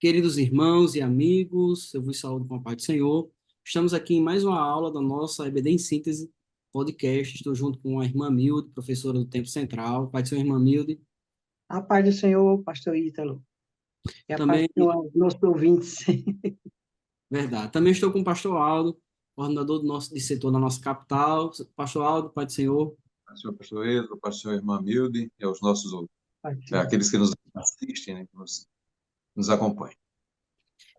Queridos irmãos e amigos, eu vos saúdo com a paz do Senhor. Estamos aqui em mais uma aula da nossa EBD em Síntese podcast. Estou junto com a irmã Milde, professora do Tempo Central. Pai do Senhor, irmã Milde. A paz do Senhor, pastor Ítalo, e a paz Também, do Senhor aos nossos ouvintes. verdade, também estou com o pastor Aldo, coordenador do nosso de setor na nossa capital. Pastor Aldo, Pai do Senhor. Senhor pastor Pedro, pastor irmã Milde e aos nossos ouvintes, Paz do Senhor. aqueles que nos assistem, né, que nos acompanham.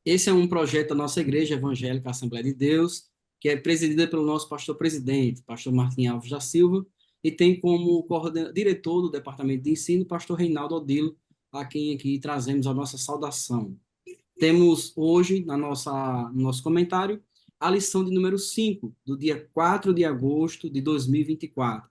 Esse é um projeto da nossa Igreja Evangélica Assembleia de Deus, que é presidida pelo nosso pastor-presidente, pastor Martim Alves da Silva, e tem como diretor do Departamento de Ensino, pastor Reinaldo Odilo, a quem aqui trazemos a nossa saudação. Temos hoje, no nosso comentário, a lição de número 5, do dia 4 de agosto de 2024.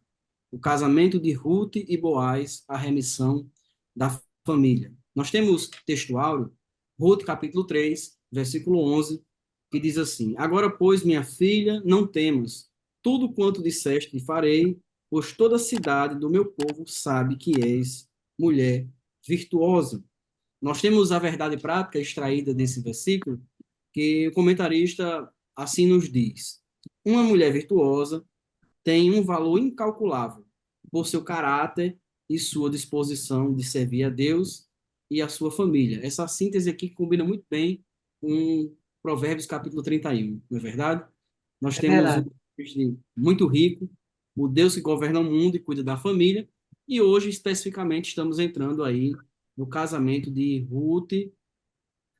O casamento de Ruth e Boaz, a remissão da família. Nós temos textuário, Ruth, capítulo 3, versículo 11, que diz assim: Agora, pois, minha filha, não temas, tudo quanto disseste farei, pois toda a cidade do meu povo sabe que és mulher virtuosa. Nós temos a verdade prática extraída desse versículo, que o comentarista assim nos diz: Uma mulher virtuosa tem um valor incalculável por seu caráter e sua disposição de servir a Deus e a sua família. Essa síntese aqui combina muito bem com Provérbios capítulo 31, não é verdade? Nós É temos um verdade. texto muito rico, o Deus que governa o mundo e cuida da família, e hoje especificamente estamos entrando aí no casamento de Ruth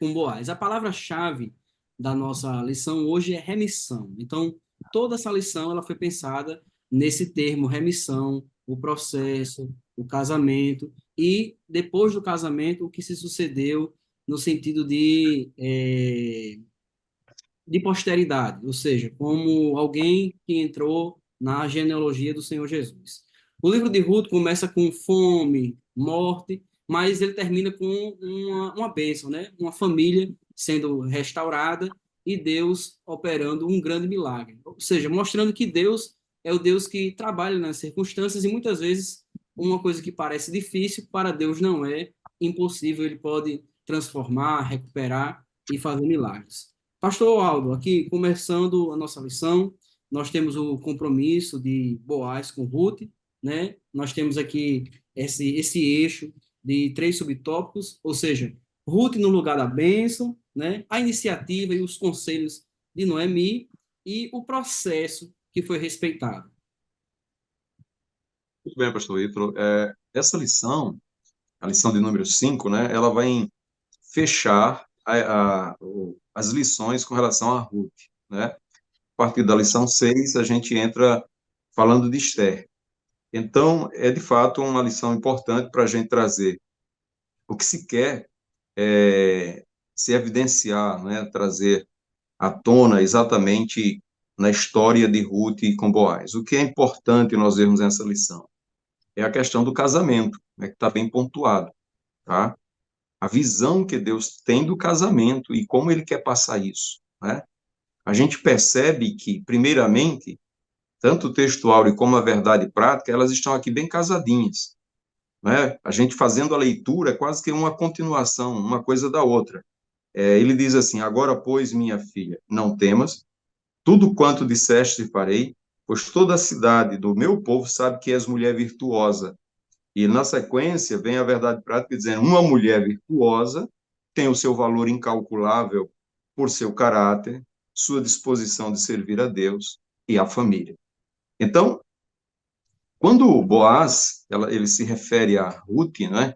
com Boaz. A palavra-chave da nossa lição hoje é remissão. Então, toda essa lição ela foi pensada nesse termo remissão, o processo, o casamento e depois do casamento o que se sucedeu no sentido de posteridade, ou seja, como alguém que entrou na genealogia do Senhor Jesus. O livro de Ruth começa com fome, morte, mas ele termina com uma bênção, né? Uma família sendo restaurada e Deus operando um grande milagre. Ou seja, mostrando que Deus é o Deus que trabalha nas circunstâncias e muitas vezes uma coisa que parece difícil, para Deus não é impossível, ele pode transformar, recuperar e fazer milagres. Pastor Aldo, aqui começando a nossa lição, nós temos o compromisso de Boaz com Ruth, né? Nós temos aqui esse eixo de três subtópicos, ou seja, Ruth no lugar da bênção, né? A iniciativa e os conselhos de Noemi e o processo que foi respeitado. Muito bem, pastor Pedro. Essa lição, a lição de número 5, né, ela vai fechar as lições com relação a Ruth, né? A partir da lição 6, a gente entra falando de Esther. Então, é de fato uma lição importante para a gente trazer o que se quer se evidenciar, né, trazer à tona exatamente na história de Ruth com Boaz. O que é importante nós vermos nessa lição é a questão do casamento, né, que está bem pontuado, tá? A visão que Deus tem do casamento e como ele quer passar isso, né? A gente percebe que, primeiramente, tanto o textual como a verdade prática, elas estão aqui bem casadinhas, né? A gente fazendo a leitura é quase que uma continuação, uma coisa da outra. Ele diz assim: Agora, pois, minha filha, não temas, tudo quanto disseste farei, pois toda a cidade do meu povo sabe que és mulher virtuosa. E na sequência vem a verdade prática dizendo: uma mulher virtuosa tem o seu valor incalculável por seu caráter, sua disposição de servir a Deus e a família. Então, quando Boaz ele se refere a Ruth, né?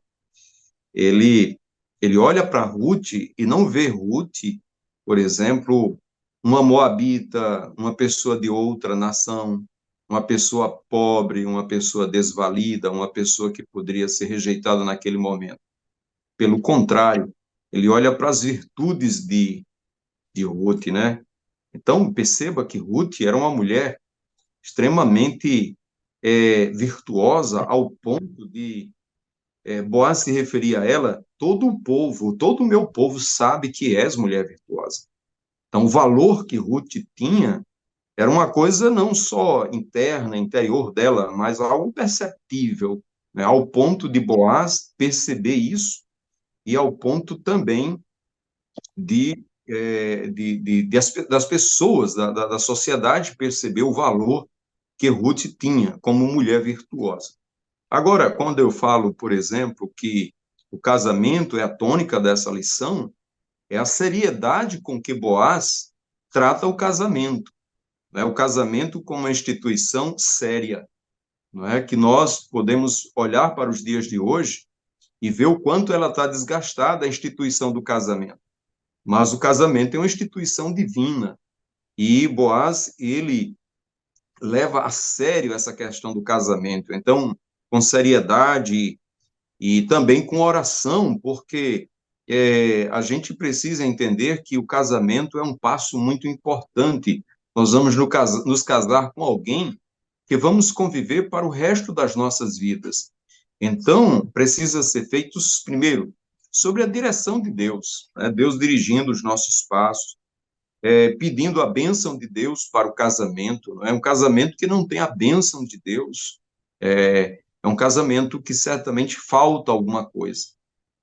Ele ele olha para Ruth e não vê Ruth, por exemplo, uma moabita, uma pessoa de outra nação, uma pessoa pobre, uma pessoa desvalida, uma pessoa que poderia ser rejeitada naquele momento. Pelo contrário, ele olha para as virtudes de Ruth, né? Então, perceba que Ruth era uma mulher extremamente virtuosa, ao ponto de Boaz se referia a ela: todo o povo, todo o meu povo sabe que és mulher virtuosa. Então, o valor que Ruth tinha era uma coisa não só interna, interior dela, mas algo perceptível, né? Ao ponto de Boaz perceber isso e ao ponto também das pessoas, da sociedade perceber o valor que Ruth tinha como mulher virtuosa. Agora, quando eu falo, por exemplo, que o casamento é a tônica dessa lição, é a seriedade com que Boaz trata o casamento, né? O casamento como uma instituição séria, não é? Que nós podemos olhar para os dias de hoje e ver o quanto ela está desgastada, a instituição do casamento. Mas o casamento é uma instituição divina, e Boaz, ele leva a sério essa questão do casamento. Então, com seriedade e também com oração, porque a gente precisa entender que o casamento é um passo muito importante. Nós vamos nos casar com alguém que vamos conviver para o resto das nossas vidas. Então, precisa ser feito, primeiro, sobre a direção de Deus, né? Deus dirigindo os nossos passos, pedindo a bênção de Deus para o casamento. Não é um casamento que não tem a bênção de Deus, é um casamento que certamente falta alguma coisa.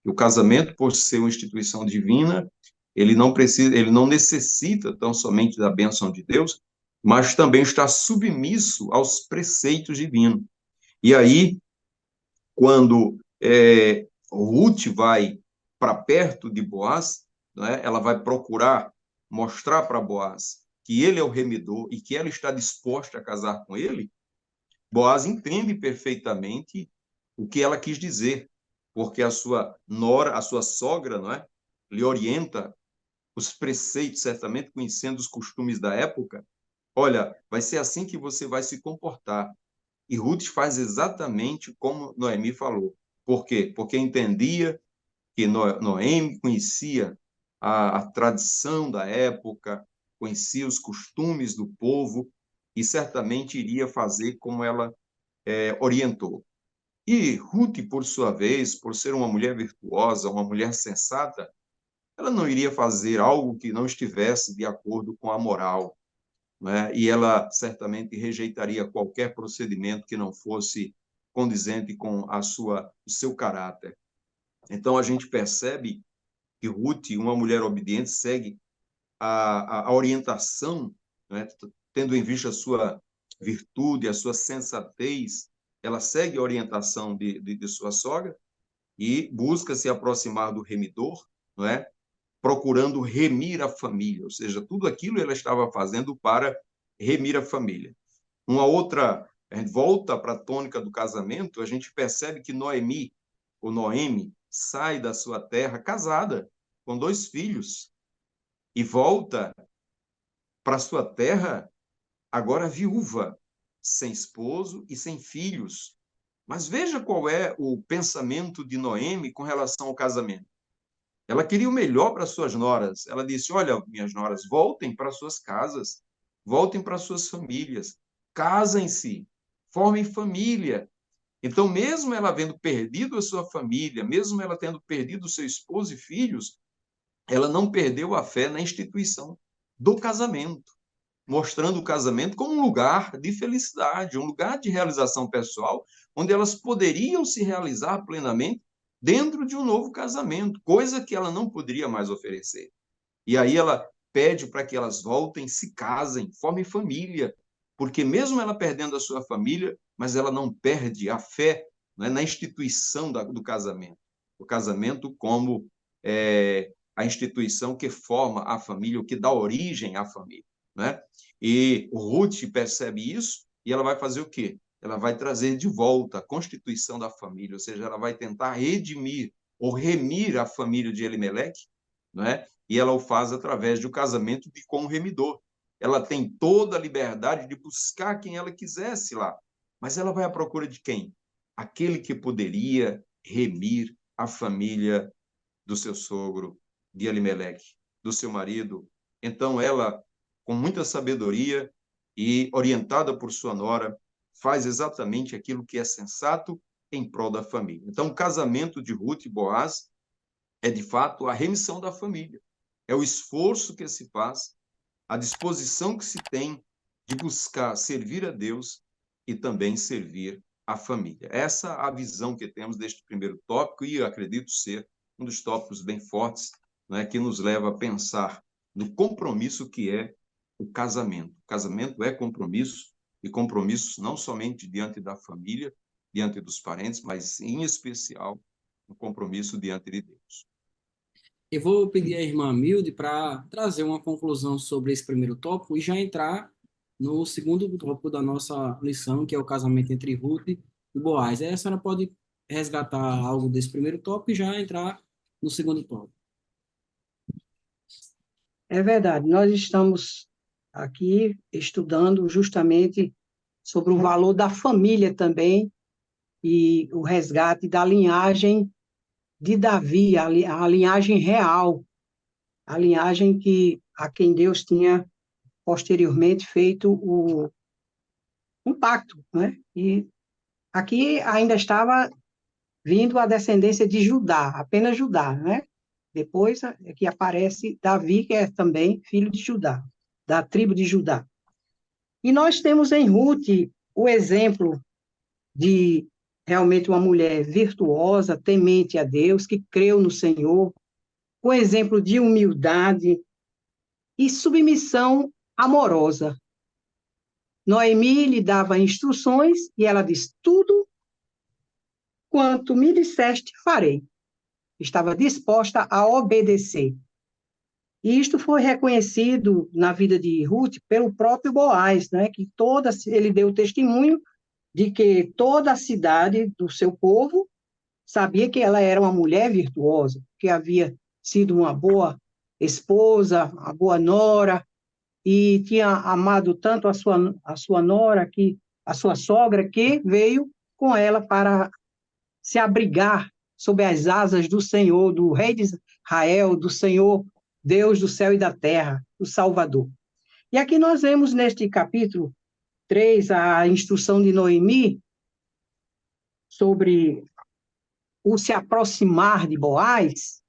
E o casamento, por ser uma instituição divina, ele não necessita tão somente da bênção de Deus, mas também está submisso aos preceitos divinos. E aí, quando Ruth vai para perto de Boaz, né, ela vai procurar mostrar para Boaz que ele é o remidor e que ela está disposta a casar com ele. Boaz entende perfeitamente o que ela quis dizer, porque a sua nora, a sua sogra, não é, lhe orienta os preceitos, certamente conhecendo os costumes da época. Olha, vai ser assim que você vai se comportar. E Ruth faz exatamente como Noemi falou. Por quê? Porque entendia que Noemi conhecia a tradição da época, conhecia os costumes do povo e certamente iria fazer como ela orientou. E Ruth, por sua vez, por ser uma mulher virtuosa, uma mulher sensata, ela não iria fazer algo que não estivesse de acordo com a moral, né? E ela certamente rejeitaria qualquer procedimento que não fosse condizente com o seu caráter. Então a gente percebe que Ruth, uma mulher obediente, segue a orientação, né? Tendo em vista a sua virtude, a sua sensatez, ela segue a orientação de sua sogra e busca se aproximar do remidor, não é? Procurando remir a família, ou seja, tudo aquilo ela estava fazendo para remir a família. Uma outra, a gente volta para a tônica do casamento, a gente percebe que Noemi, ou Noemi, sai da sua terra casada, com 2 filhos, e volta para sua terra agora viúva, sem esposo e sem filhos. Mas veja qual é o pensamento de Noemi com relação ao casamento. Ela queria o melhor para suas noras. Ela disse: olha, minhas noras, voltem para suas casas, voltem para suas famílias, casem-se, formem família. Então, mesmo ela havendo perdido a sua família, mesmo ela tendo perdido seu esposo e filhos, ela não perdeu a fé na instituição do casamento, mostrando o casamento como um lugar de felicidade, um lugar de realização pessoal, onde elas poderiam se realizar plenamente dentro de um novo casamento, coisa que ela não poderia mais oferecer. E aí ela pede para que elas voltem, se casem, formem família, porque mesmo ela perdendo a sua família, mas ela não perde a fé, né, na instituição do casamento. O casamento como a instituição que forma a família, o que dá origem à família, né? E o Ruth percebe isso e ela vai fazer o quê? Ela vai trazer de volta a constituição da família, ou seja, ela vai tentar redimir ou remir a família de Elimeleque, né? E ela o faz através do casamento com o remidor. Ela tem toda a liberdade de buscar quem ela quisesse lá, mas ela vai à procura de quem? Aquele que poderia remir a família do seu sogro, de Elimeleque, do seu marido. Então ela, com muita sabedoria e orientada por sua nora, faz exatamente aquilo que é sensato em prol da família. Então, o casamento de Ruth e Boaz é, de fato, a remissão da família. É o esforço que se faz, a disposição que se tem de buscar servir a Deus e também servir a família. Essa é a visão que temos deste primeiro tópico e eu acredito ser um dos tópicos bem fortes né, que nos leva a pensar no compromisso que é o casamento. O casamento é compromisso, e compromisso não somente diante da família, diante dos parentes, mas, em especial, um compromisso diante de Deus. Eu vou pedir à irmã Milde para trazer uma conclusão sobre esse primeiro tópico e já entrar no segundo tópico da nossa lição, que é o casamento entre Ruth e Boaz. Aí a senhora pode resgatar algo desse primeiro tópico e já entrar no segundo tópico. É verdade, nós estamos aqui estudando justamente sobre o valor da família também e o resgate da linhagem de Davi, a linhagem real, a linhagem a quem Deus tinha posteriormente feito um pacto, né? E aqui ainda estava vindo a descendência de Judá, apenas Judá, né? Depois é que aparece Davi, que é também filho de Judá, da tribo de Judá. E nós temos em Ruth o exemplo de realmente uma mulher virtuosa, temente a Deus, que creu no Senhor, com exemplo de humildade e submissão amorosa. Noemi lhe dava instruções e ela diz: tudo quanto me disseste, farei. Estava disposta a obedecer. E isto foi reconhecido na vida de Ruth pelo próprio Boaz, né, que ele deu testemunho de que toda a cidade do seu povo sabia que ela era uma mulher virtuosa, que havia sido uma boa esposa, uma boa nora, e tinha amado tanto a sua nora, a sua sogra, que veio com ela para se abrigar sob as asas do Senhor, do Rei de Israel, do Senhor, Deus do céu e da terra, o Salvador. E aqui nós vemos neste capítulo 3 a instrução de Noemi sobre o se aproximar de Boaz,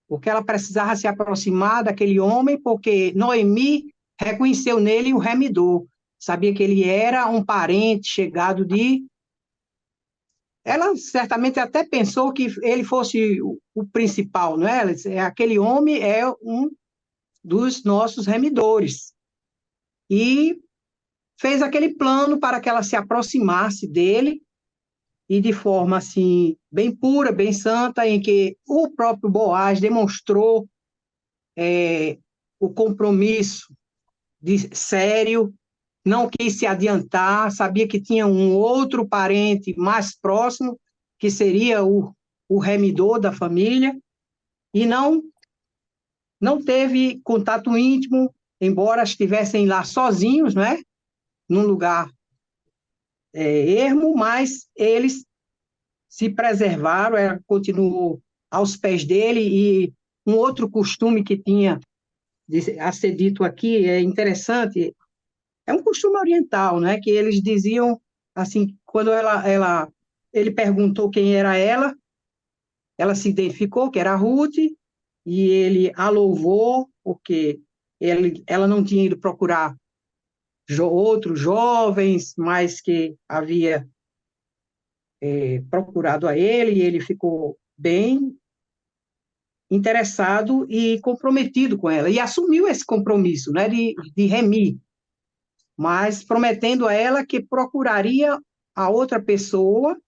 porque ela precisava se aproximar daquele homem, porque Noemi reconheceu nele o remidor, sabia que ele era um parente chegado de... Ela certamente até pensou que ele fosse o principal, não é? Ela disse, aquele homem é um dos nossos remidores. E fez aquele plano para que ela se aproximasse dele, e de forma assim, bem pura, bem santa, em que o próprio Boaz demonstrou o compromisso sério, não quis se adiantar, sabia que tinha um outro parente mais próximo, que seria o remidor da família, e não teve contato íntimo, embora estivessem lá sozinhos, né, num lugar ermo, mas eles se preservaram, continuou aos pés dele, e um outro costume que tinha a ser dito aqui é interessante, é um costume oriental, né, que eles diziam assim, quando ele perguntou quem era ela se identificou que era Ruth, e ele a louvou, porque ela não tinha ido procurar outros jovens, mas que havia procurado a ele, e ele ficou bem interessado e comprometido com ela, e assumiu esse compromisso, né, de remir, mas prometendo a ela que procuraria a outra pessoa,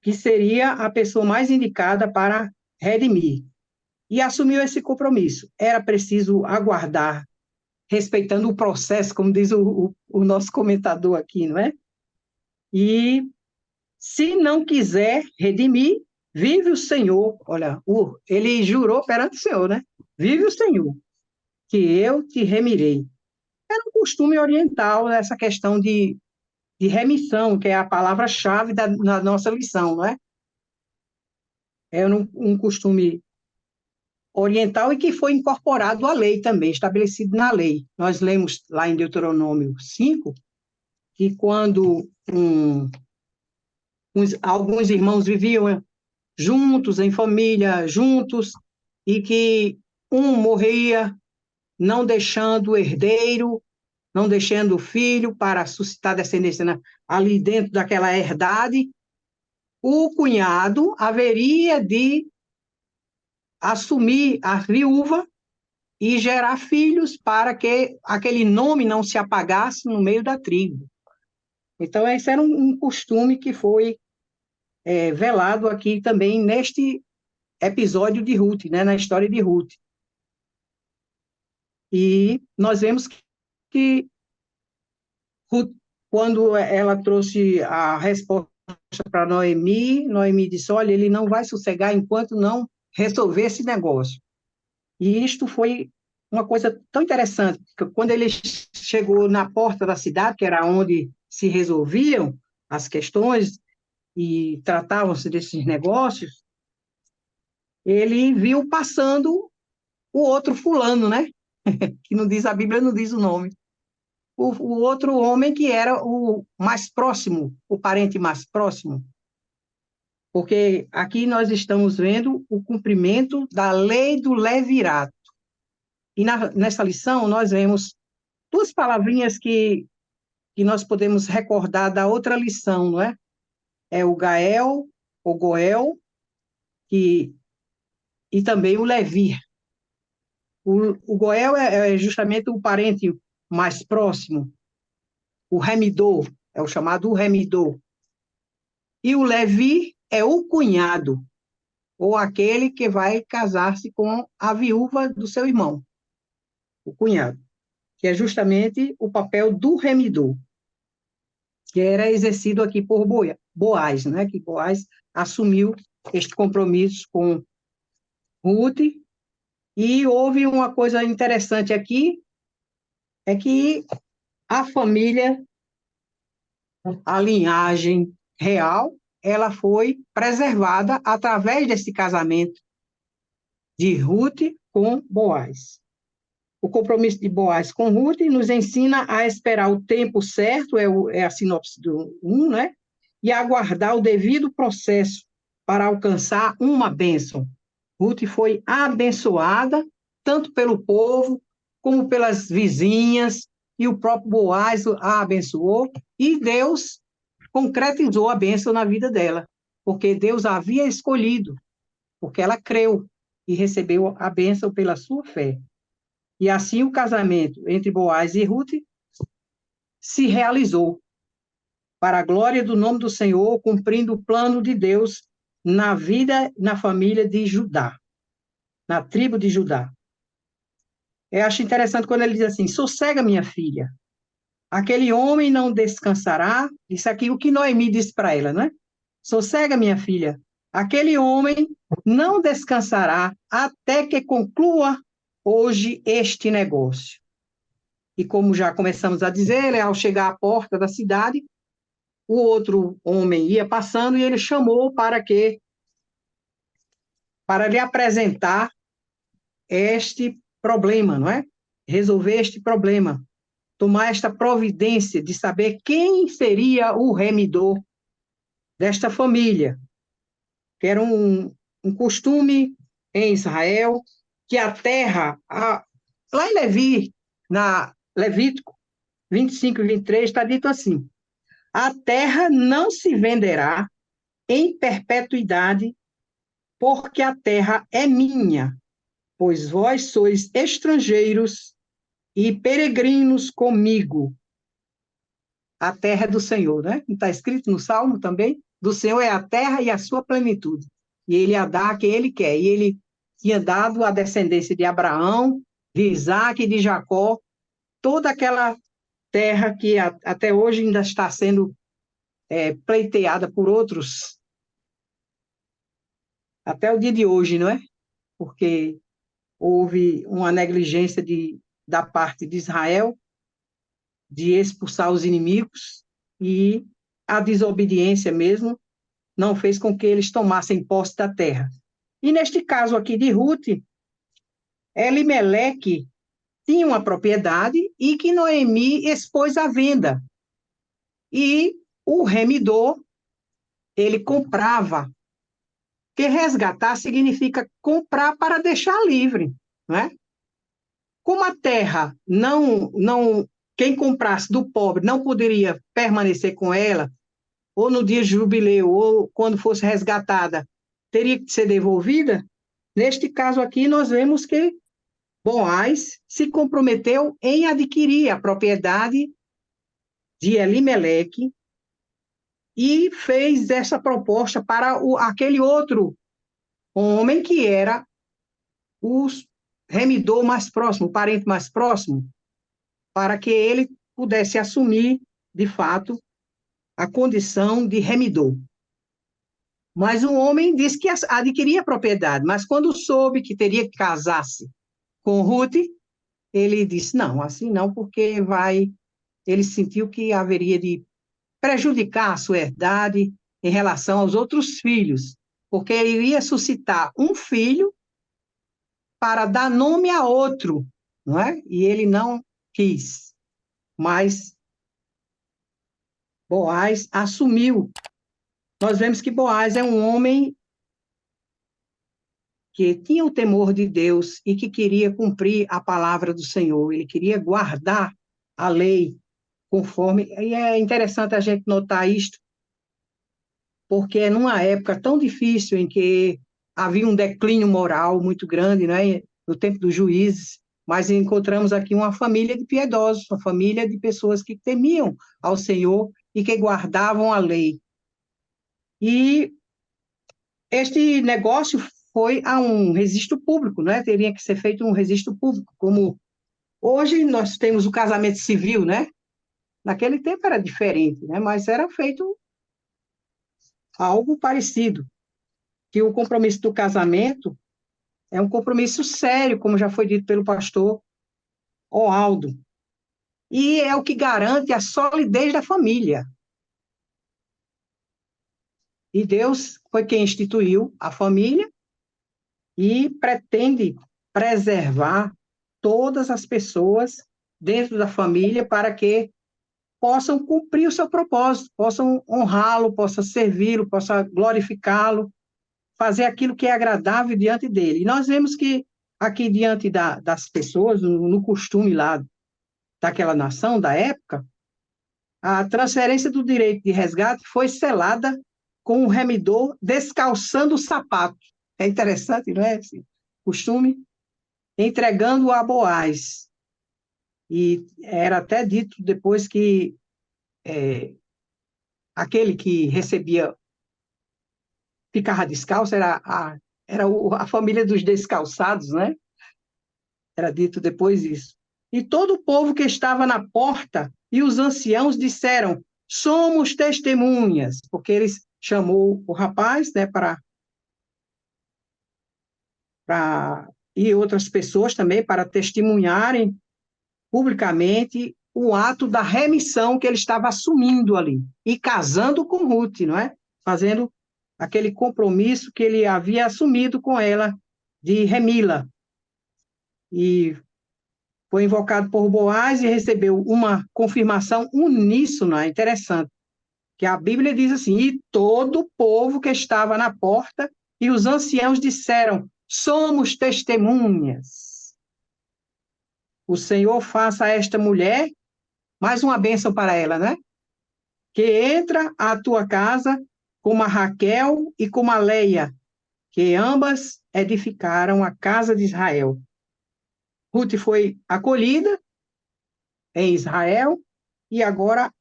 que seria a pessoa mais indicada para redimir. E assumiu esse compromisso. Era preciso aguardar, respeitando o processo, como diz o nosso comentador aqui, não é? E se não quiser redimir, vive o Senhor. Olha, ele jurou perante o Senhor, né? Vive o Senhor, que eu te remirei. Era um costume oriental essa questão de remissão, que é a palavra-chave da nossa lição, não é? É um costume oriental e que foi incorporado à lei também, estabelecido na lei. Nós lemos lá em Deuteronômio 5, que quando alguns irmãos viviam juntos, em família, juntos, e que um morria, não deixando herdeiro, não deixando filho para suscitar descendência ali dentro daquela herdade, o cunhado haveria de assumir a viúva e gerar filhos para que aquele nome não se apagasse no meio da tribo. Então, esse era um costume que foi velado aqui também neste episódio de Ruth, né, na história de Ruth. E nós vemos que Ruth, quando ela trouxe a resposta para Noemi, Noemi disse, olha, ele não vai sossegar enquanto não resolver esse negócio. E isto foi uma coisa tão interessante, porque quando ele chegou na porta da cidade, que era onde se resolviam as questões e tratavam-se desses negócios, ele viu passando o outro fulano, né? Que não diz, a Bíblia não diz o nome. O outro homem que era o mais próximo, o parente mais próximo. Porque aqui nós estamos vendo o cumprimento da lei do levirato. E nessa lição nós vemos duas palavrinhas que nós podemos recordar da outra lição, não é? É o Gael, o Goel, e também o Levir. O Goel é justamente o parente mais próximo, o remidor, é o chamado remidor. E o Levi é o cunhado, ou aquele que vai casar-se com a viúva do seu irmão, o cunhado, que é justamente o papel do remidor, que era exercido aqui por Boaz, né? Que Boaz assumiu este compromisso com Ruth, e houve uma coisa interessante aqui, é que a família, a linhagem real, ela foi preservada através desse casamento de Ruth com Boaz. O compromisso de Boaz com Ruth nos ensina a esperar o tempo certo, é a sinopse do 1, né? E aguardar o devido processo para alcançar uma bênção. Ruth foi abençoada, tanto pelo povo, como pelas vizinhas, e o próprio Boaz a abençoou, e Deus concretizou a bênção na vida dela, porque Deus a havia escolhido, porque ela creu e recebeu a bênção pela sua fé. E assim o casamento entre Boaz e Ruth se realizou, para a glória do nome do Senhor, cumprindo o plano de Deus na vida, na família de Judá, na tribo de Judá. Eu acho interessante quando ele diz assim, sossega, minha filha, aquele homem não descansará, isso aqui o que Noemi disse para ela, né? Sossega, minha filha, aquele homem não descansará até que conclua hoje este negócio. E como já começamos a dizer, ao chegar à porta da cidade, o outro homem ia passando e ele chamou para lhe apresentar este problema, não é? Resolver este problema, tomar esta providência de saber quem seria o remidor desta família, que era um costume em Israel, que a terra, lá em Levítico 25 e 23, está dito assim, a terra não se venderá em perpetuidade, porque a terra é minha, pois vós sois estrangeiros e peregrinos comigo. A terra é do Senhor, né? Está escrito no Salmo também, do Senhor é a terra e a sua plenitude. E ele a dá a quem ele quer. E ele tinha dado a descendência de Abraão, de Isaac e de Jacó, toda aquela terra que até hoje ainda está sendo pleiteada por outros, até o dia de hoje, não é? Porque houve uma negligência da parte de Israel de expulsar os inimigos e a desobediência mesmo não fez com que eles tomassem posse da terra. E neste caso aqui de Ruth, Elimeleque tinha uma propriedade e que Noemi expôs à venda. E o remidor, ele comprava, porque resgatar significa comprar para deixar livre, não é? Como a terra quem comprasse do pobre não poderia permanecer com ela, ou no dia de jubileu, ou quando fosse resgatada, teria que ser devolvida, Neste caso aqui, nós vemos que Boaz se comprometeu em adquirir a propriedade de Elimeleque e fez essa proposta para aquele outro homem que era o remidor mais próximo, o parente mais próximo, para que ele pudesse assumir, de fato, a condição de remidor. Mas o homem disse que adquiria a propriedade, mas quando soube que teria que casar-se com Ruth, ele disse, não, assim não, porque ele sentiu que haveria de prejudicar a sua herdade em relação aos outros filhos, porque ele iria suscitar um filho para dar nome a outro, não é? E ele não quis, mas Boaz assumiu. Nós vemos que Boaz é um homem que tinha o temor de Deus e que queria cumprir a palavra do Senhor, ele queria guardar a lei conforme, e é interessante a gente notar isto, porque é numa época tão difícil em que havia um declínio moral muito grande, né, no tempo dos juízes, mas encontramos aqui uma família de piedosos, uma família de pessoas que temiam ao Senhor e que guardavam a lei. E este negócio foi a um registro público, né? Teria que ser feito um registro público, como hoje nós temos o casamento civil, né? Naquele tempo era diferente, né? Mas era feito algo parecido, que o compromisso do casamento é um compromisso sério, como já foi dito pelo pastor Oaldo, e é o que garante a solidez da família. E Deus foi quem instituiu a família e pretende preservar todas as pessoas dentro da família para que possam cumprir o seu propósito, possam honrá-lo, possam servi-lo, possam glorificá-lo, fazer aquilo que é agradável diante dele. E nós vemos que aqui diante das pessoas, no costume lá daquela nação, da época, a transferência do direito de resgate foi selada com o remidor descalçando o sapato. É interessante, não é? Esse costume, entregando a Boaz. E era até dito depois que aquele que recebia, ficava descalço, era a família dos descalçados, né? Era dito depois isso. E todo o povo que estava na porta e os anciãos disseram, somos testemunhas, porque eles chamou o rapaz, né, e outras pessoas também para testemunharem publicamente o ato da remissão que ele estava assumindo ali, e casando com Ruth, não é? Fazendo aquele compromisso que ele havia assumido com ela de remi-la. E foi invocado por Boaz e recebeu uma confirmação uníssona, interessante, que a Bíblia diz assim, e todo o povo que estava na porta e os anciãos disseram, somos testemunhas. O Senhor faça a esta mulher mais uma bênção para ela, né? Que entra à tua casa como a Raquel e como a Leia, que ambas edificaram a casa de Israel. Ruth foi acolhida em Israel e agora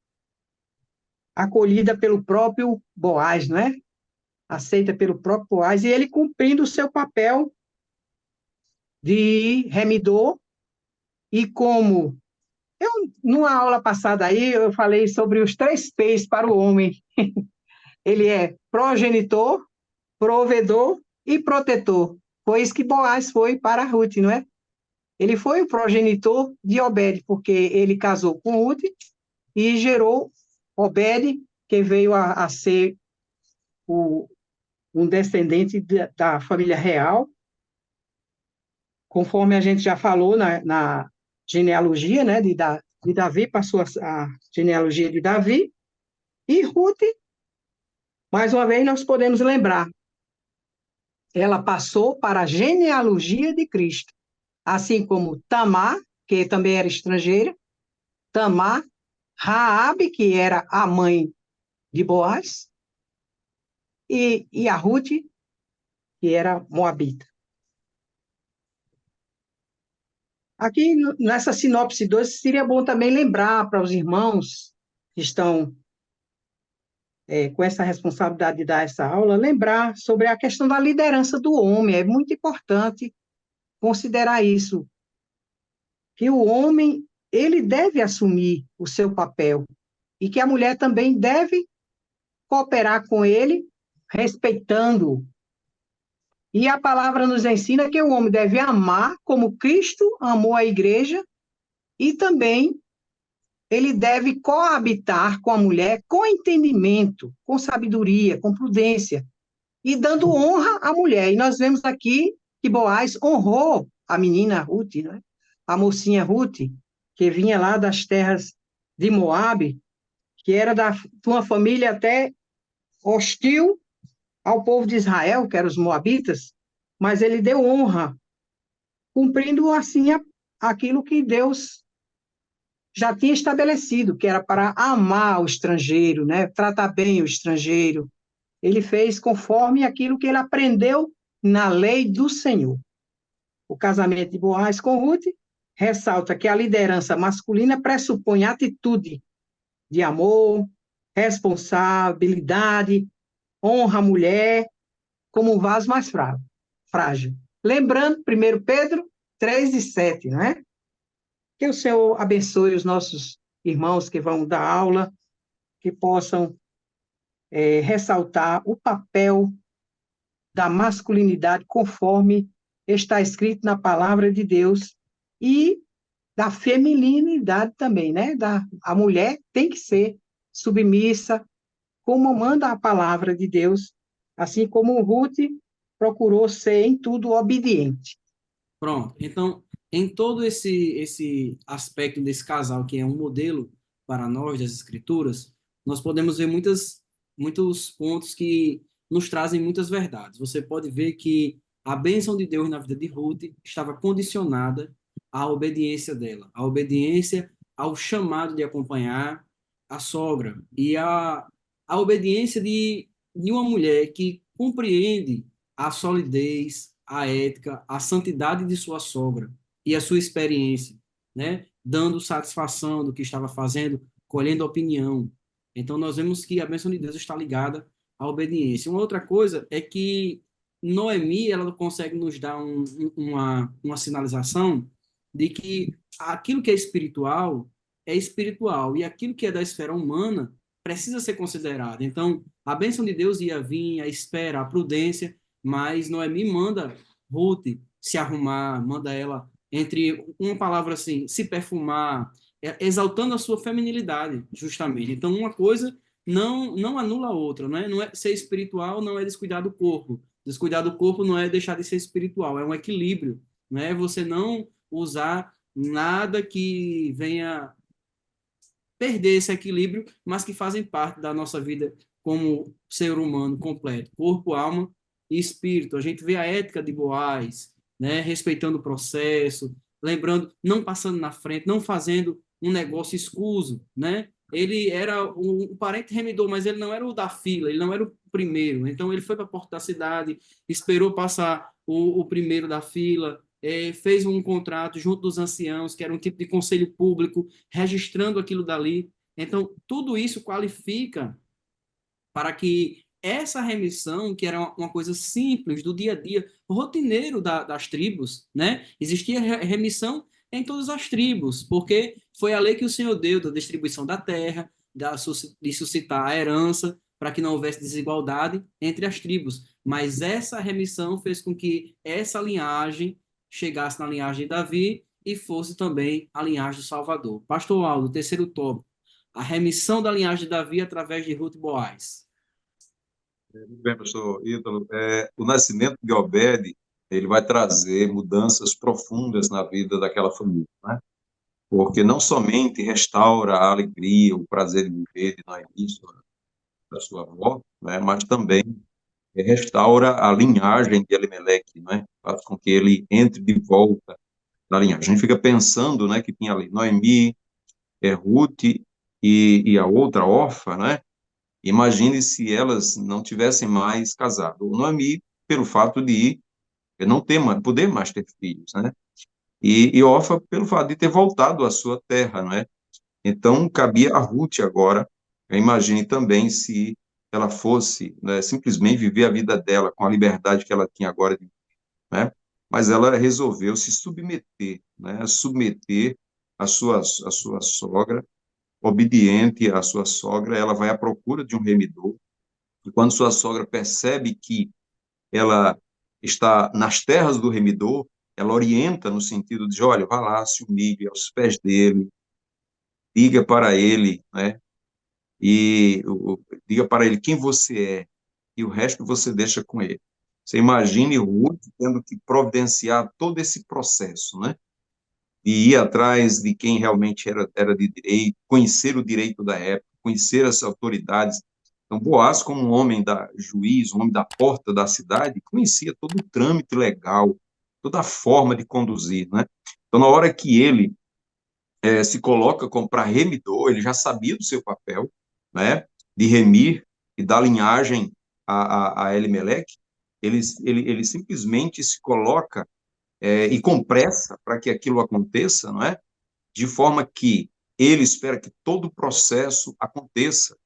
acolhida pelo próprio Boaz, não é? Aceita pelo próprio Boaz, e ele cumprindo o seu papel de remidor, e como numa aula passada aí, eu falei sobre os 3 P's para o homem. Ele é progenitor, provedor e protetor. Foi isso que Boaz foi para Ruth, não é? Ele foi o progenitor de Obed, porque ele casou com Ruth e gerou Obed, que veio a ser um descendente da família real, conforme a gente já falou na genealogia, né, de Davi, passou a genealogia de Davi, e Ruth, mais uma vez, nós podemos lembrar, ela passou para a genealogia de Cristo, assim como Tamar, que também era estrangeira, Tamar, Raabe, que era a mãe de Boaz, e a Ruth, que era moabita. Aqui, nessa sinopse 2, seria bom também lembrar para os irmãos que estão com essa responsabilidade de dar essa aula, lembrar sobre a questão da liderança do homem. É muito importante considerar isso, que o homem, ele deve assumir o seu papel e que a mulher também deve cooperar com ele, respeitando. E a palavra nos ensina que o homem deve amar como Cristo amou a igreja e também ele deve coabitar com a mulher com entendimento, com sabedoria, com prudência e dando honra à mulher. E nós vemos aqui que Boaz honrou a menina Ruth, né? A mocinha Ruth, que vinha lá das terras de Moabe, que era de uma família até hostil ao povo de Israel, que eram os moabitas, mas ele deu honra, cumprindo assim aquilo que Deus já tinha estabelecido, que era para amar o estrangeiro, né? Tratar bem o estrangeiro. Ele fez conforme aquilo que ele aprendeu na lei do Senhor. O casamento de Boaz com Ruth ressalta que a liderança masculina pressupõe atitude de amor, responsabilidade, honra a mulher como um vaso mais frágil. Lembrando, 1 Pedro 3:7, né? Que o Senhor abençoe os nossos irmãos que vão dar aula, que possam ressaltar o papel da masculinidade conforme está escrito na palavra de Deus e da feminilidade também, né? A mulher tem que ser submissa, como manda a palavra de Deus, assim como Ruth procurou ser em tudo obediente. Pronto. Então, em todo esse aspecto desse casal, que é um modelo para nós das Escrituras, nós podemos ver muitos pontos que nos trazem muitas verdades. Você pode ver que a bênção de Deus na vida de Ruth estava condicionada à obediência dela, à obediência ao chamado de acompanhar a sogra e a obediência de uma mulher que compreende a solidez, a ética, a santidade de sua sogra e a sua experiência, né? Dando satisfação do que estava fazendo, colhendo opinião. Então, nós vemos que a bênção de Deus está ligada à obediência. Uma outra coisa é que Noemi, ela consegue nos dar uma sinalização de que aquilo que é espiritual, e aquilo que é da esfera humana precisa ser considerado. Então, a bênção de Deus ia vir, a espera, a prudência, mas Noemi manda Ruth se arrumar, manda ela, entre uma palavra assim, se perfumar, exaltando a sua feminilidade, justamente. Então, uma coisa não anula a outra, não é ser espiritual, não é descuidar do corpo. Descuidar do corpo não é deixar de ser espiritual, é um equilíbrio, não é você não usar nada que venha perder esse equilíbrio, mas que fazem parte da nossa vida como ser humano completo, corpo, alma e espírito. A gente vê a ética de Boaz, né, respeitando o processo, lembrando, não passando na frente, não fazendo um negócio escuso, né? Ele era o parente remidor, mas ele não era o da fila, ele não era o primeiro. Então ele foi para a porta da cidade, esperou passar o primeiro da fila, fez um contrato junto dos anciãos, que era um tipo de conselho público, registrando aquilo dali. Então, tudo isso qualifica para que essa remissão, que era uma coisa simples do dia a dia, rotineiro das tribos, né? Existia remissão em todas as tribos, porque foi a lei que o Senhor deu da distribuição da terra, de suscitar a herança, para que não houvesse desigualdade entre as tribos. Mas essa remissão fez com que essa linhagem chegasse na linhagem de Davi e fosse também a linhagem do Salvador. Pastor Aldo, terceiro tópico, a remissão da linhagem de Davi através de Ruth e Boaz. Muito bem, pastor Ítalo. O nascimento de Obed, ele vai trazer mudanças profundas na vida daquela família, né? Porque não somente restaura a alegria, o prazer de viver de Noemi, da sua avó, né? Mas também restaura a linhagem de Elimeleque, né? Faz com que ele entre de volta na linhagem. A gente fica pensando, né, que tinha ali Noemi, Ruth e a outra órfã, né? Imagine se elas não tivessem mais casado. Noemi, pelo fato de não ter, poder mais ter filhos, né? e Orfa pelo fato de ter voltado à sua terra, não é? Então, cabia a Ruth agora, imagine também se ela fosse, né, simplesmente viver a vida dela com a liberdade que ela tinha agora, né? Mas ela resolveu se submeter, né? Submeter a sua sogra, obediente à sua sogra, ela vai à procura de um remidor, e quando sua sogra percebe que ela está nas terras do remidor, ela orienta no sentido de, olha, vá lá, se humilhe aos pés dele, diga para ele, né? Diga para ele quem você é, e o resto você deixa com ele. Você imagine o Ruth tendo que providenciar todo esse processo, né? E ir atrás de quem realmente era de direito, conhecer o direito da época, conhecer as autoridades. Então, Boaz, como um homem da juiz, um homem da porta da cidade, conhecia todo o trâmite legal, toda a forma de conduzir, né? Então, na hora que ele se coloca como para remidor, ele já sabia do seu papel, né, de remir e dar linhagem a Elimeleque, ele simplesmente se coloca e compressa para que aquilo aconteça, não é? De forma que ele espera que todo o processo aconteça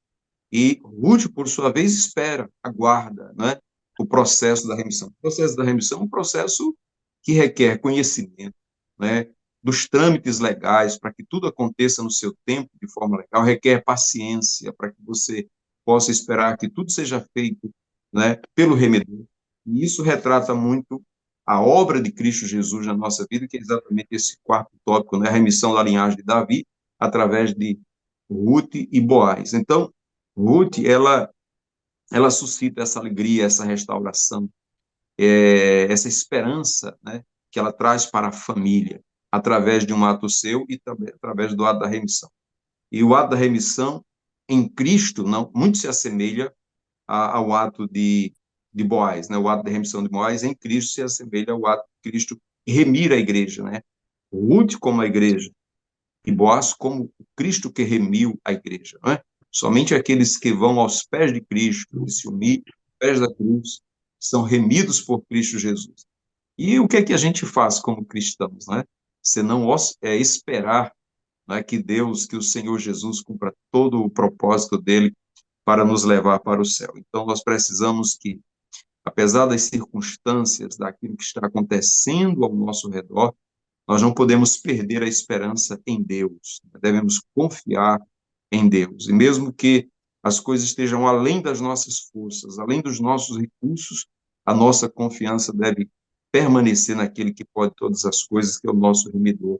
e Ruth, por sua vez, espera, aguarda, né, o processo da remissão. O processo da remissão é um processo que requer conhecimento, né, dos trâmites legais, para que tudo aconteça no seu tempo, de forma legal, requer paciência, para que você possa esperar que tudo seja feito, né, pelo remedor. E isso retrata muito a obra de Cristo Jesus na nossa vida, que é exatamente esse quarto tópico, né, a remissão da linhagem de Davi, através de Ruth e Boaz. Então, Ruth, ela suscita essa alegria, essa restauração, essa esperança, né, que ela traz para a família, através de um ato seu e também através do ato da remissão. E o ato da remissão em Cristo não muito se assemelha ao ato de Boaz, né? O ato da remissão de Boaz em Cristo se assemelha ao ato de Cristo remir a igreja, né? Ruth como a igreja e Boaz como o Cristo que remiu a igreja, não é? Somente aqueles que vão aos pés de Cristo e se humilham aos pés da cruz são remidos por Cristo Jesus. E o que é que a gente faz como cristãos, né? Senão esperar, né, que Deus, que o Senhor Jesus cumpra todo o propósito dele para nos levar para o céu. Então nós precisamos que, apesar das circunstâncias, daquilo que está acontecendo ao nosso redor, nós não podemos perder a esperança em Deus. Devemos confiar em Deus. E mesmo que as coisas estejam além das nossas forças, além dos nossos recursos, a nossa confiança deve permanecer naquele que pode todas as coisas, que é o nosso remidor,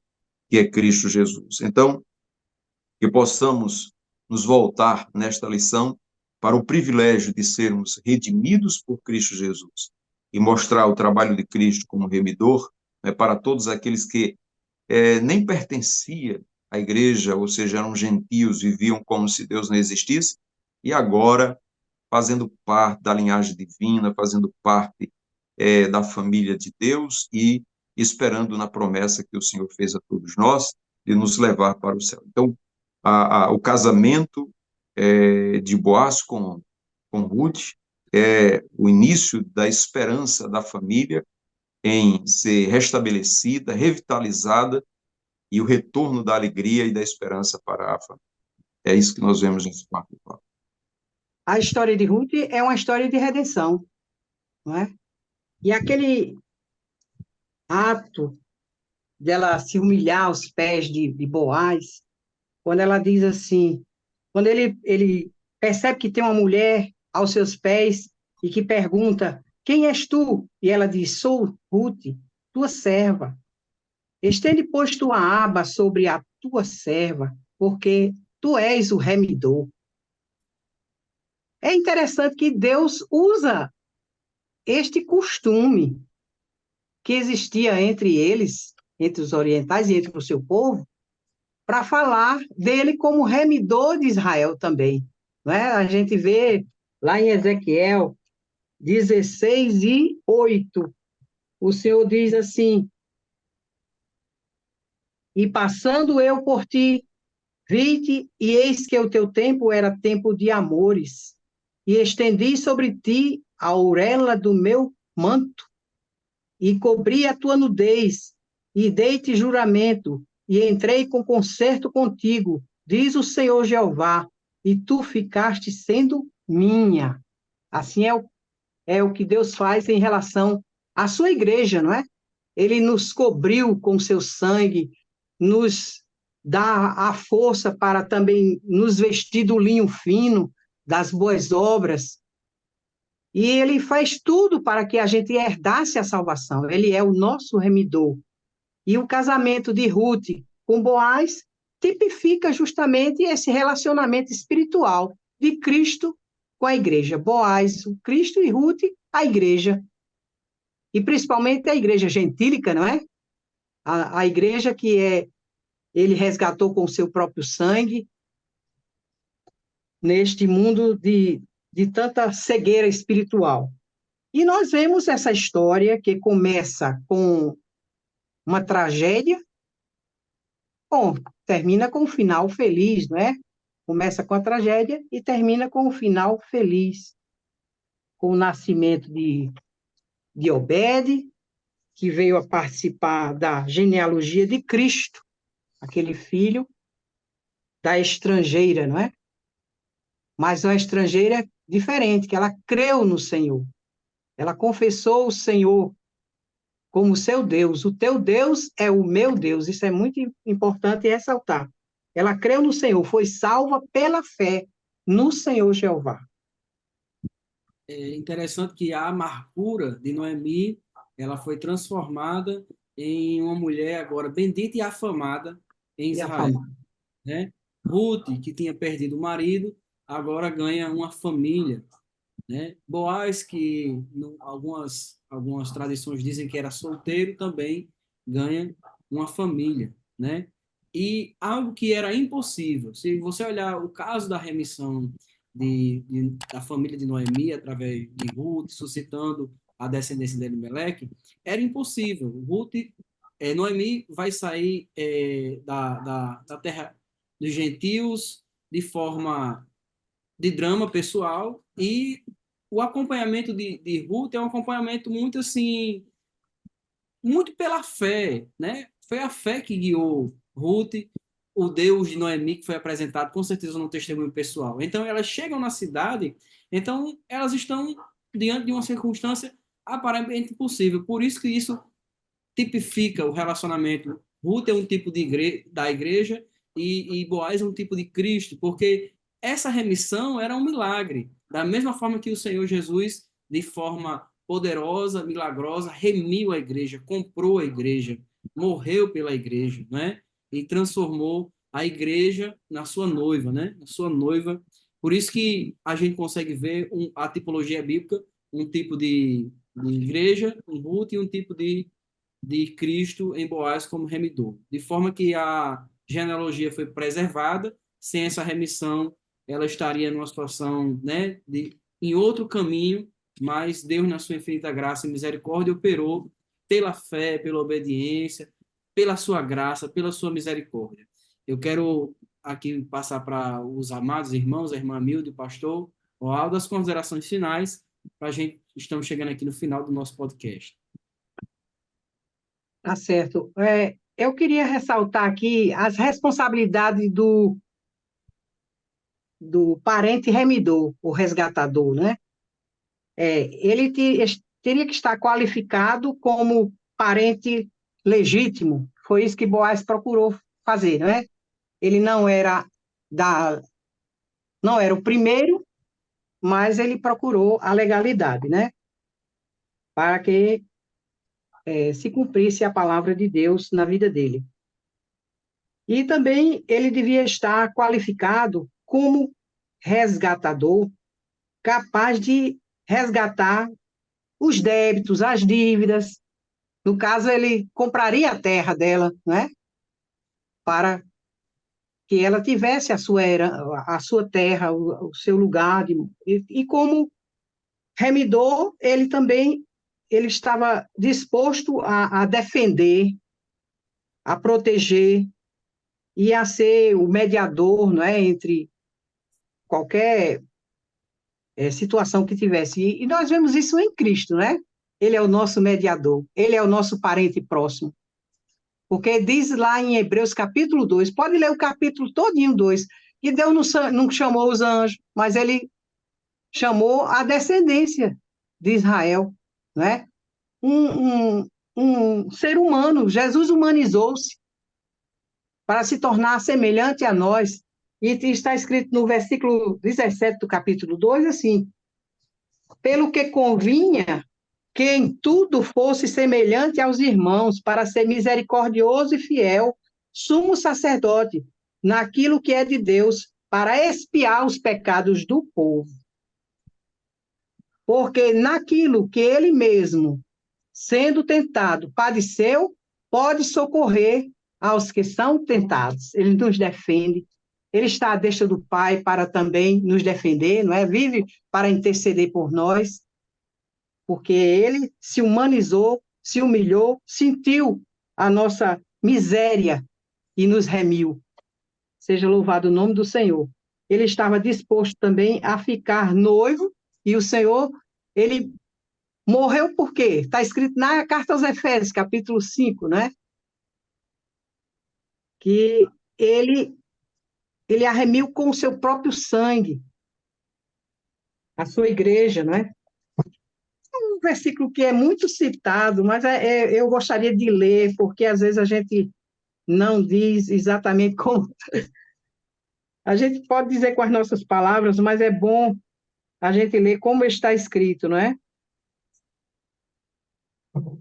que é Cristo Jesus. Então, que possamos nos voltar nesta lição para o privilégio de sermos redimidos por Cristo Jesus e mostrar o trabalho de Cristo como remidor, né, para todos aqueles que nem pertencia à igreja, ou seja, eram gentios, viviam como se Deus não existisse, e agora, fazendo parte da linhagem divina, fazendo parte da família de Deus e esperando na promessa que o Senhor fez a todos nós, de nos levar para o céu. Então, o casamento de Boaz com Ruth é o início da esperança da família em ser restabelecida, revitalizada, e o retorno da alegria e da esperança para a família. É isso que nós vemos nesse quarto tópico. A história de Ruth é uma história de redenção, não é? E aquele ato dela se humilhar aos pés de Boaz, quando ela diz assim, quando ele percebe que tem uma mulher aos seus pés e que pergunta, quem és tu? E ela diz, sou Ruth, tua serva. Estende, pois, tua aba sobre a tua serva, porque tu és o remidor. É interessante que Deus usa este costume que existia entre eles, entre os orientais e entre o seu povo, para falar dele como remidor de Israel também. Não é? A gente vê lá em Ezequiel 16:8, o Senhor diz assim, e passando eu por ti, vi-te, e eis que o teu tempo era tempo de amores, e estendi sobre ti a orelha do meu manto, e cobri a tua nudez, e dei-te juramento, e entrei com concerto contigo, diz o Senhor Jeová, e tu ficaste sendo minha. Assim é o que Deus faz em relação à sua igreja, não é? Ele nos cobriu com seu sangue, nos dá a força para também nos vestir do linho fino, das boas obras, e ele faz tudo para que a gente herdasse a salvação. Ele é o nosso remidor. E o casamento de Ruth com Boaz tipifica justamente esse relacionamento espiritual de Cristo com a igreja. Boaz, o Cristo, e Ruth, a igreja. E principalmente a igreja gentílica, não é? A igreja ele resgatou com o seu próprio sangue neste mundo de tanta cegueira espiritual. E nós vemos essa história que começa com uma tragédia, bom, termina com um final feliz, não é? Começa com a tragédia e termina com um final feliz, com o nascimento de Obed, que veio a participar da genealogia de Cristo, aquele filho da estrangeira, não é? Mas uma estrangeira diferente, que ela creu no Senhor. Ela confessou o Senhor como seu Deus. O teu Deus é o meu Deus. Isso é muito importante ressaltar. Ela creu no Senhor, foi salva pela fé no Senhor Jeová. É interessante que a amargura de Noemi, ela foi transformada em uma mulher agora bendita e afamada em E a Israel, fama. né? Ruth, que tinha perdido o marido, agora ganha uma família, né? Boaz, que algumas tradições dizem que era solteiro, também ganha uma família, né? E algo que era impossível, se você olhar o caso da remissão da família de Noemi através de Ruth, suscitando a descendência de Elimeleque, era impossível. Noemi vai sair da terra dos gentios de forma de drama pessoal, e o acompanhamento de Ruth é um acompanhamento muito assim, muito pela fé, né? Foi a fé que guiou Ruth, o Deus de Noemi que foi apresentado com certeza no testemunho pessoal. Então elas chegam na cidade, então elas estão diante de uma circunstância aparentemente impossível. Por isso que isso tipifica o relacionamento. Ruth é um tipo da igreja e Boaz é um tipo de Cristo, porque essa remissão era um milagre. Da mesma forma que o Senhor Jesus, de forma poderosa, milagrosa, remiu a igreja, comprou a igreja, morreu pela igreja, né? E transformou a igreja na sua noiva, né? Na sua noiva. Por isso que a gente consegue ver a tipologia bíblica, um tipo de igreja, um Ruth, e um tipo de Cristo em Boaz como remidor. De forma que a genealogia foi preservada, sem essa remissão, ela estaria numa situação, né, em outro caminho, mas Deus, na sua infinita graça e misericórdia, operou pela fé, pela obediência, pela sua graça, pela sua misericórdia. Eu quero aqui passar para os amados irmãos, a irmã Milde, o pastor Oaldo, as considerações finais, para a gente, estamos chegando aqui no final do nosso podcast. Tá certo. Eu queria ressaltar aqui as responsabilidades do parente remidor, o resgatador, né? Ele teria que estar qualificado como parente legítimo. Foi isso que Boaz procurou fazer, não é? Ele da, não era o primeiro, mas ele procurou a legalidade, né? Para que se cumprisse a palavra de Deus na vida dele. E também ele devia estar qualificado como resgatador, capaz de resgatar os débitos, as dívidas. No caso, ele compraria a terra dela, né? Para que ela tivesse a sua terra, o seu lugar. E como remidor, ele estava disposto a defender, a proteger e a ser o mediador, não é, entre qualquer situação que tivesse. E nós vemos isso em Cristo, né? Ele é o nosso mediador, ele é o nosso parente próximo. Porque diz lá em Hebreus capítulo 2, pode ler o capítulo todinho 2, que Deus não chamou os anjos, mas ele chamou a descendência de Israel, né? Um, um ser humano, Jesus humanizou-se para se tornar semelhante a nós. E está escrito no versículo 17 do capítulo 2, assim: pelo que convinha que em tudo fosse semelhante aos irmãos, para ser misericordioso e fiel, sumo sacerdote, naquilo que é de Deus, para expiar os pecados do povo. Porque naquilo que ele mesmo, sendo tentado, padeceu, pode socorrer aos que são tentados. Ele nos defende. Ele está à destra do Pai para também nos defender, não é? Vive para interceder por nós, porque ele se humanizou, se humilhou, sentiu a nossa miséria e nos remiu. Seja louvado o nome do Senhor. Ele estava disposto também a ficar noivo, e o Senhor, ele morreu por quê? Está escrito na carta aos Efésios, capítulo 5, né? Que ele arremiu com o seu próprio sangue a sua igreja, né? Um versículo que é muito citado, mas eu gostaria de ler, porque às vezes a gente não diz exatamente como. A gente pode dizer com as nossas palavras, mas é bom a gente ler como está escrito, não é?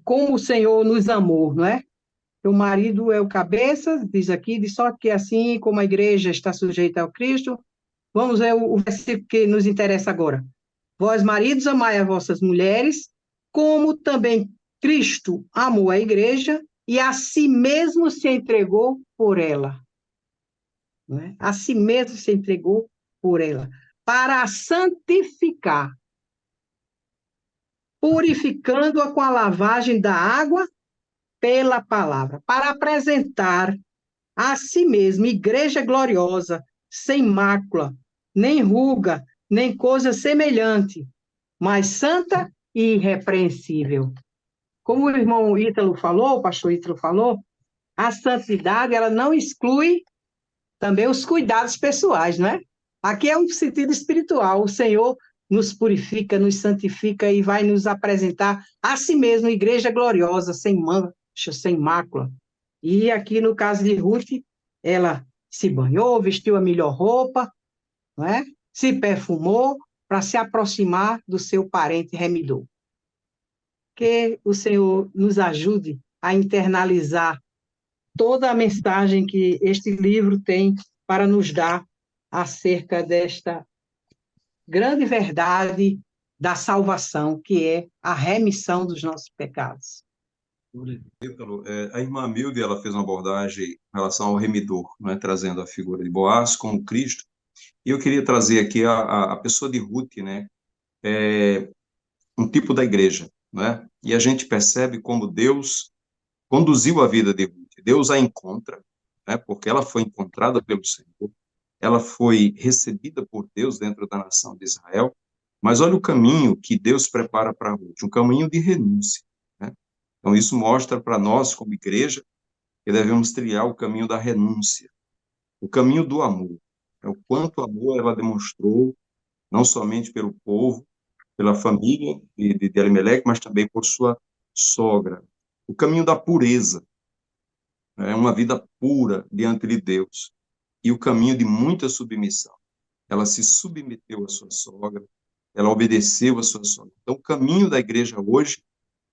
Como o Senhor nos amou, não é? O marido é o cabeça, diz aqui, de sorte que assim como a igreja está sujeita ao Cristo, vamos ver o versículo que nos interessa agora. Vós, maridos, amai as vossas mulheres, como também Cristo amou a igreja e a si mesmo se entregou por ela. Não é? A si mesmo se entregou por ela, para a santificar, purificando-a com a lavagem da água pela palavra, para apresentar a si mesmo igreja gloriosa, sem mácula, nem ruga, nem coisa semelhante, mas santa e irrepreensível. Como o irmão Ítalo falou, o pastor Ítalo falou, a santidade, ela não exclui também os cuidados pessoais, não é? Aqui é um sentido espiritual. O Senhor nos purifica, nos santifica e vai nos apresentar a si mesmo igreja gloriosa, sem mancha, sem mácula. E aqui no caso de Ruth, ela se banhou, vestiu a melhor roupa, não é? Se perfumou para se aproximar do seu parente remidor. Que o Senhor nos ajude a internalizar toda a mensagem que este livro tem para nos dar acerca desta grande verdade da salvação, que é a remissão dos nossos pecados. Ítalo, a irmã Milde, ela fez uma abordagem em relação ao remidor, né, trazendo a figura de Boaz como Cristo, e eu queria trazer aqui a pessoa de Ruth, né, um tipo da igreja, né, e a gente percebe como Deus conduziu a vida de Ruth. Deus a encontra, né, porque ela foi encontrada pelo Senhor, ela foi recebida por Deus dentro da nação de Israel, mas olha o caminho que Deus prepara para Ruth, um caminho de renúncia, né? Então, isso mostra para nós, como igreja, que devemos trilhar o caminho da renúncia, o caminho do amor. É o quanto amor ela demonstrou, não somente pelo povo, pela família de Elimelec, mas também por sua sogra. O caminho da pureza, né? Uma vida pura diante de Deus. E o caminho de muita submissão. Ela se submeteu à sua sogra, ela obedeceu à sua sogra. Então, o caminho da igreja hoje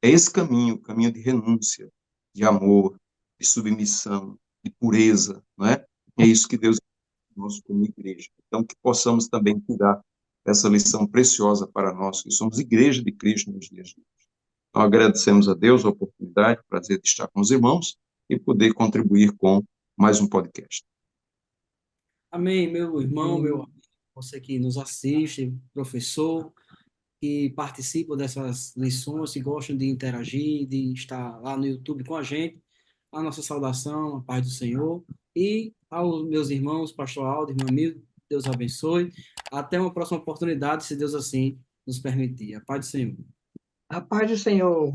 é esse caminho, o caminho de renúncia, de amor, de submissão, de pureza, não é? É isso que Deus quer nós como igreja. Então, que possamos também cuidar dessa lição preciosa para nós, que somos igreja de Cristo nos dias de hoje. Então, agradecemos a Deus a oportunidade, o prazer de estar com os irmãos e poder contribuir com mais um podcast. Amém, meu irmão, meu amigo, você que nos assiste, professor, que participa dessas lições, que gostam de interagir, de estar lá no YouTube com a gente. A nossa saudação, a paz do Senhor. E aos meus irmãos, pastor Aldo, irmão amigo, Deus abençoe. Até uma próxima oportunidade, se Deus assim nos permitir. A paz do Senhor. A paz do Senhor.